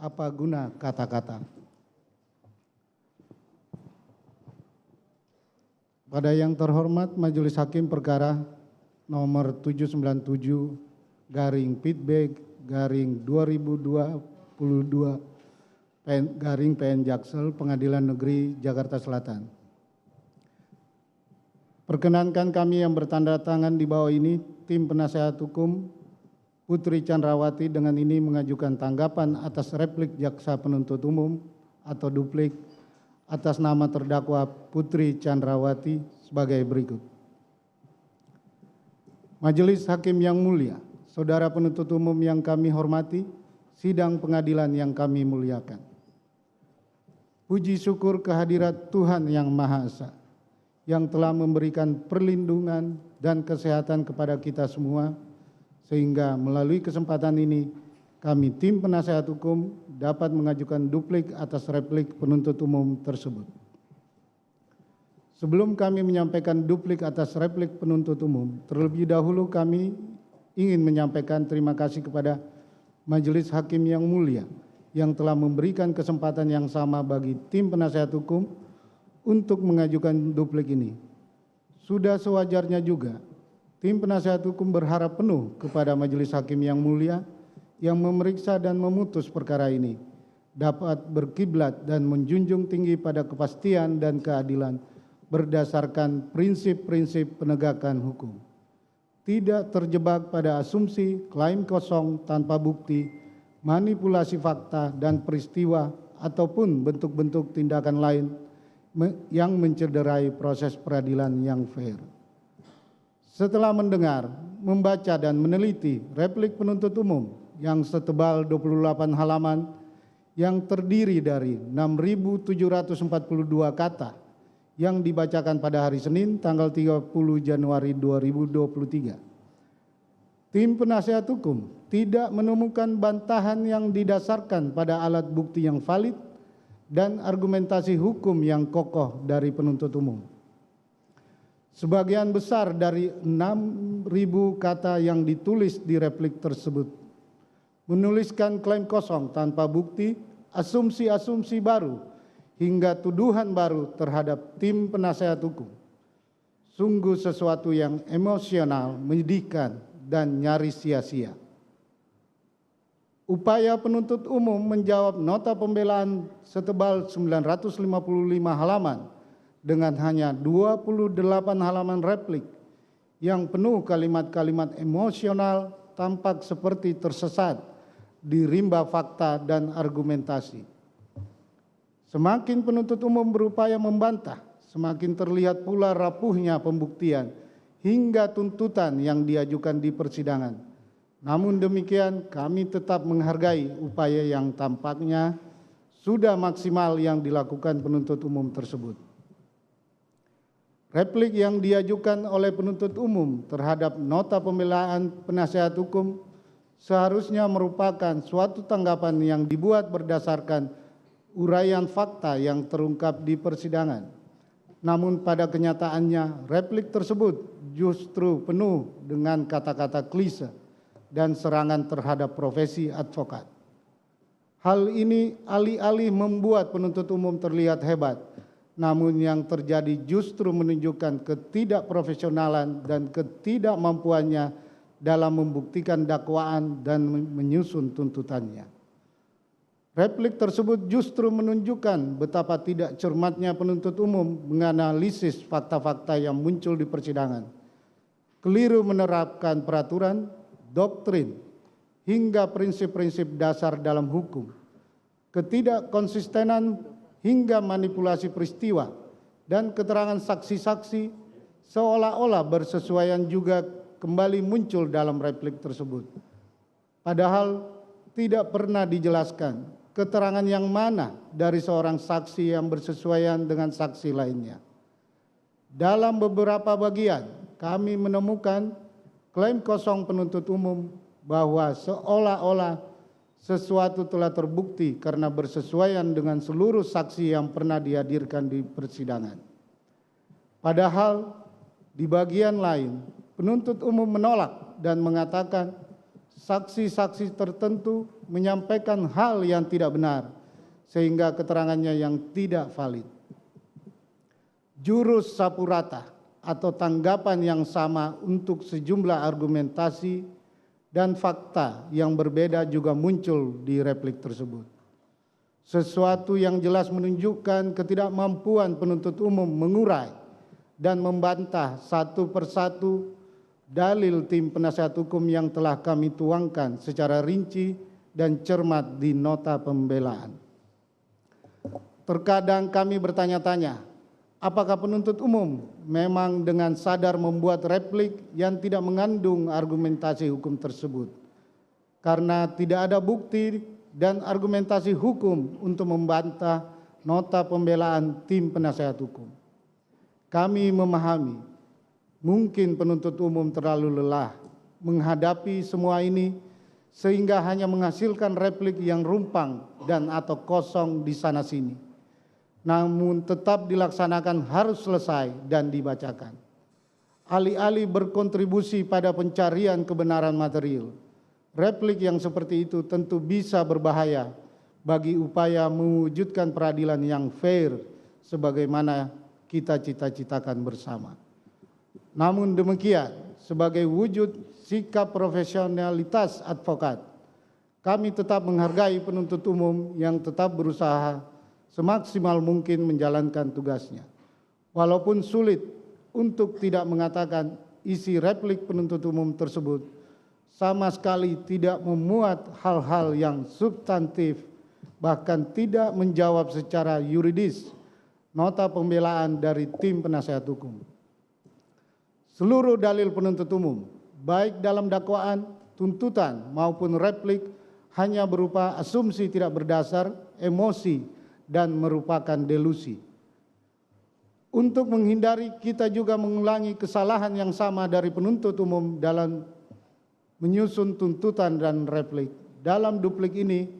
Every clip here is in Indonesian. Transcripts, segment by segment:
Apa guna kata-kata? Pada yang terhormat Majelis Hakim Perkara nomor 797/Pitb/2022 PN Jaksel Pengadilan Negeri Jakarta Selatan. Perkenankan kami yang bertanda tangan di bawah ini, tim penasehat hukum Putri Chandrawati dengan ini mengajukan tanggapan atas replik jaksa penuntut umum atau duplik atas nama terdakwa Putri Chandrawati sebagai berikut. Majelis Hakim yang mulia, saudara penuntut umum yang kami hormati, sidang pengadilan yang kami muliakan. Puji syukur kehadirat Tuhan Yang Maha Esa yang telah memberikan perlindungan dan kesehatan kepada kita semua, sehingga melalui kesempatan ini kami tim penasehat hukum dapat mengajukan duplik atas replik penuntut umum tersebut. Sebelum kami menyampaikan duplik atas replik penuntut umum, terlebih dahulu kami ingin menyampaikan terima kasih kepada Majelis Hakim yang mulia yang telah memberikan kesempatan yang sama bagi tim penasehat hukum untuk mengajukan duplik ini. Sudah sewajarnya juga, tim penasehat hukum berharap penuh kepada Majelis Hakim yang mulia yang memeriksa dan memutus perkara ini dapat berkiblat dan menjunjung tinggi pada kepastian dan keadilan berdasarkan prinsip-prinsip penegakan hukum. Tidak terjebak pada asumsi, klaim kosong tanpa bukti, manipulasi fakta dan peristiwa ataupun bentuk-bentuk tindakan lain yang mencederai proses peradilan yang fair. Setelah mendengar, membaca dan meneliti replik penuntut umum yang setebal 28 halaman yang terdiri dari 6.742 kata yang dibacakan pada hari Senin tanggal 30 Januari 2023. Tim penasehat hukum tidak menemukan bantahan yang didasarkan pada alat bukti yang valid dan argumentasi hukum yang kokoh dari penuntut umum. Sebagian besar dari 6.000 kata yang ditulis di replik tersebut menuliskan klaim kosong tanpa bukti, asumsi-asumsi baru, hingga tuduhan baru terhadap tim penasehat hukum. Sungguh sesuatu yang emosional, menyedihkan, dan nyaris sia-sia. Upaya penuntut umum menjawab nota pembelaan setebal 955 halaman dengan hanya 28 halaman replik yang penuh kalimat-kalimat emosional tampak seperti tersesat di rimba fakta dan argumentasi. Semakin penuntut umum berupaya membantah, semakin terlihat pula rapuhnya pembuktian hingga tuntutan yang diajukan di persidangan. Namun demikian, kami tetap menghargai upaya yang tampaknya sudah maksimal yang dilakukan penuntut umum tersebut. Replik yang diajukan oleh penuntut umum terhadap nota pembelaan penasehat hukum seharusnya merupakan suatu tanggapan yang dibuat berdasarkan uraian fakta yang terungkap di persidangan. Namun pada kenyataannya, replik tersebut justru penuh dengan kata-kata klise dan serangan terhadap profesi advokat. Hal ini alih-alih membuat penuntut umum terlihat hebat, namun yang terjadi justru menunjukkan ketidakprofesionalan dan ketidakmampuannya dalam membuktikan dakwaan dan menyusun tuntutannya. Replik tersebut justru menunjukkan betapa tidak cermatnya penuntut umum menganalisis fakta-fakta yang muncul di persidangan, keliru menerapkan peraturan, doktrin, hingga prinsip-prinsip dasar dalam hukum, ketidakkonsistenan hingga manipulasi peristiwa, dan keterangan saksi-saksi seolah-olah bersesuaian juga kembali muncul dalam replik tersebut. Padahal tidak pernah dijelaskan keterangan yang mana dari seorang saksi yang bersesuaian dengan saksi lainnya. Dalam beberapa bagian, kami menemukan klaim kosong penuntut umum bahwa seolah-olah sesuatu telah terbukti karena bersesuaian dengan seluruh saksi yang pernah dihadirkan di persidangan. Padahal di bagian lain, penuntut umum menolak dan mengatakan saksi-saksi tertentu menyampaikan hal yang tidak benar sehingga keterangannya yang tidak valid. Jurus sapu rata atau tanggapan yang sama untuk sejumlah argumentasi dan fakta yang berbeda juga muncul di replik tersebut. Sesuatu yang jelas menunjukkan ketidakmampuan penuntut umum mengurai dan membantah satu persatu dalil tim penasihat hukum yang telah kami tuangkan secara rinci dan cermat di nota pembelaan. Terkadang kami bertanya-tanya, apakah penuntut umum memang dengan sadar membuat replik yang tidak mengandung argumentasi hukum tersebut karena tidak ada bukti dan argumentasi hukum untuk membantah nota pembelaan tim penasihat hukum. Kami memahami mungkin penuntut umum terlalu lelah menghadapi semua ini sehingga hanya menghasilkan replik yang rumpang dan atau kosong di sana-sini. Namun tetap dilaksanakan harus selesai dan dibacakan. Alih-alih berkontribusi pada pencarian kebenaran material, replik yang seperti itu tentu bisa berbahaya bagi upaya mewujudkan peradilan yang fair sebagaimana kita cita-citakan bersama. Namun demikian, sebagai wujud sikap profesionalitas advokat, kami tetap menghargai penuntut umum yang tetap berusaha semaksimal mungkin menjalankan tugasnya. Walaupun sulit untuk tidak mengatakan isi replik penuntut umum tersebut sama sekali tidak memuat hal-hal yang substantif, bahkan tidak menjawab secara yuridis nota pembelaan dari tim penasihat hukum. Seluruh dalil penuntut umum, baik dalam dakwaan, tuntutan maupun replik, hanya berupa asumsi tidak berdasar, emosi, dan merupakan delusi. Untuk menghindari kita juga mengulangi kesalahan yang sama dari penuntut umum dalam menyusun tuntutan dan replik. Dalam duplik ini,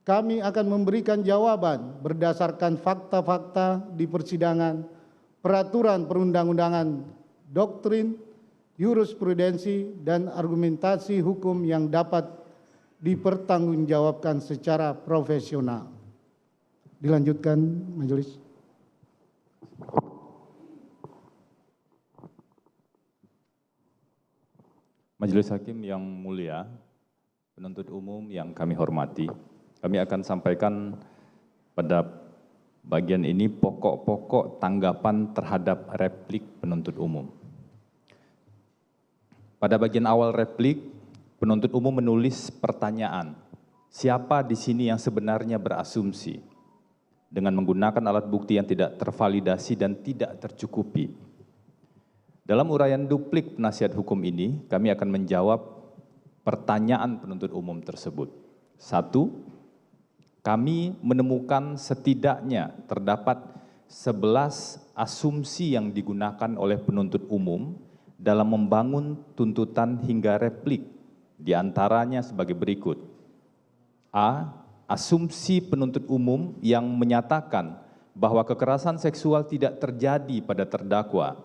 kami akan memberikan jawaban berdasarkan fakta-fakta di persidangan, peraturan perundang-undangan, doktrin, jurisprudensi, dan argumentasi hukum yang dapat dipertanggungjawabkan secara profesional. Dilanjutkan, majelis. Majelis Hakim yang mulia, penuntut umum yang kami hormati, kami akan sampaikan pada bagian ini pokok-pokok tanggapan terhadap replik penuntut umum. Pada bagian awal replik, penuntut umum menulis pertanyaan, siapa di sini yang sebenarnya berasumsi dengan menggunakan alat bukti yang tidak tervalidasi dan tidak tercukupi. Dalam uraian duplik penasihat hukum ini, kami akan menjawab pertanyaan penuntut umum tersebut. 1. Kami menemukan setidaknya terdapat 11 asumsi yang digunakan oleh penuntut umum dalam membangun tuntutan hingga replik, di antaranya sebagai berikut. A. Asumsi penuntut umum yang menyatakan bahwa kekerasan seksual tidak terjadi pada terdakwa,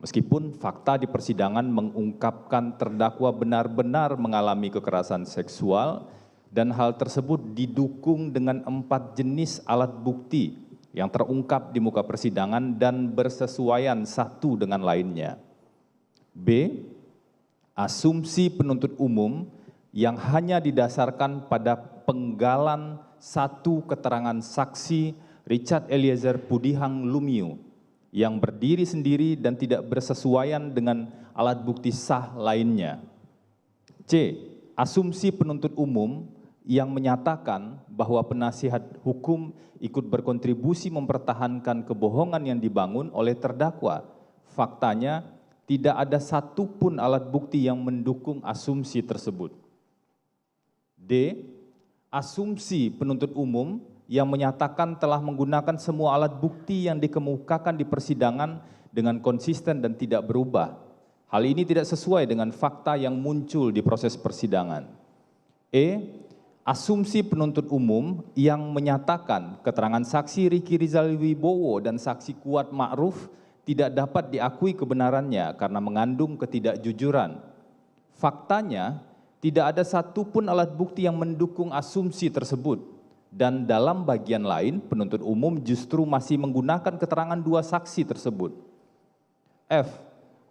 meskipun fakta di persidangan mengungkapkan terdakwa benar-benar mengalami kekerasan seksual dan hal tersebut didukung dengan 4 jenis alat bukti yang terungkap di muka persidangan dan bersesuaian satu dengan lainnya. B. Asumsi penuntut umum yang hanya didasarkan pada penggalan satu keterangan saksi Richard Eliezer Pudihang Lumiu yang berdiri sendiri dan tidak bersesuaian dengan alat bukti sah lainnya. C. Asumsi penuntut umum yang menyatakan bahwa penasihat hukum ikut berkontribusi mempertahankan kebohongan yang dibangun oleh terdakwa. Faktanya, tidak ada satupun alat bukti yang mendukung asumsi tersebut. D. Asumsi penuntut umum yang menyatakan telah menggunakan semua alat bukti yang dikemukakan di persidangan dengan konsisten dan tidak berubah. Hal ini tidak sesuai dengan fakta yang muncul di proses persidangan. E. Asumsi penuntut umum yang menyatakan keterangan saksi Riki Rizal Wibowo dan saksi Kuat Ma'ruf tidak dapat diakui kebenarannya karena mengandung ketidakjujuran. Faktanya, Tidak ada satupun alat bukti yang mendukung asumsi tersebut. Dan dalam bagian lain, penuntut umum justru masih menggunakan keterangan dua saksi tersebut. F.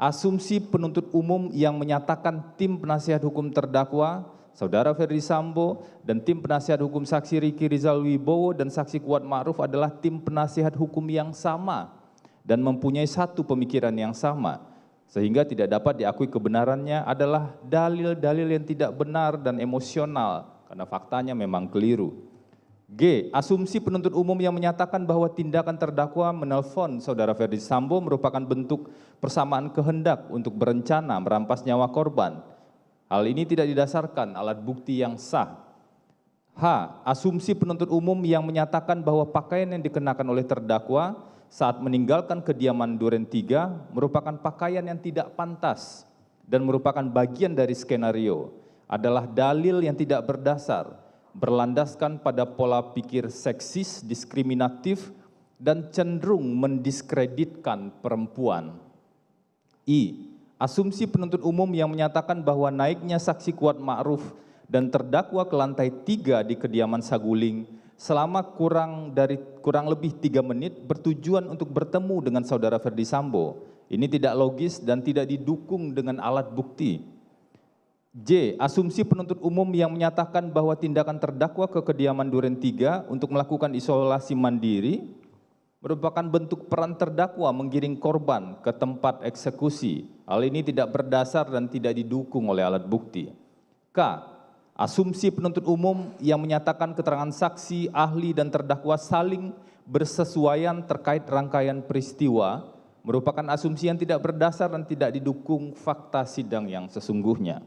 Asumsi penuntut umum yang menyatakan tim penasihat hukum terdakwa, Saudara Ferdi Sambo, dan tim penasihat hukum saksi Riki Rizal Wibowo dan saksi Kuat Ma'ruf adalah tim penasihat hukum yang sama dan mempunyai satu pemikiran yang sama, sehingga tidak dapat diakui kebenarannya adalah dalil-dalil yang tidak benar dan emosional, karena faktanya memang keliru. G. Asumsi penuntut umum yang menyatakan bahwa tindakan terdakwa menelpon Saudara Ferdi Sambo merupakan bentuk persamaan kehendak untuk berencana merampas nyawa korban. Hal ini tidak didasarkan alat bukti yang sah. H. Asumsi penuntut umum yang menyatakan bahwa pakaian yang dikenakan oleh terdakwa saat meninggalkan kediaman Duren 3 merupakan pakaian yang tidak pantas dan merupakan bagian dari skenario adalah dalil yang tidak berdasar, berlandaskan pada pola pikir seksis, diskriminatif, dan cenderung mendiskreditkan perempuan. I. Asumsi penuntut umum yang menyatakan bahwa naiknya saksi Kuat Ma'ruf dan terdakwa ke lantai 3 di kediaman Saguling selama kurang lebih 3 menit bertujuan untuk bertemu dengan Saudara Ferdi Sambo. Ini tidak logis dan tidak didukung dengan alat bukti. J. Asumsi penuntut umum yang menyatakan bahwa tindakan terdakwa ke kediaman Duren 3 untuk melakukan isolasi mandiri merupakan bentuk peran terdakwa menggiring korban ke tempat eksekusi. Hal ini tidak berdasar dan tidak didukung oleh alat bukti. K. Asumsi penuntut umum yang menyatakan keterangan saksi, ahli, dan terdakwa saling bersesuaian terkait rangkaian peristiwa merupakan asumsi yang tidak berdasar dan tidak didukung fakta sidang yang sesungguhnya.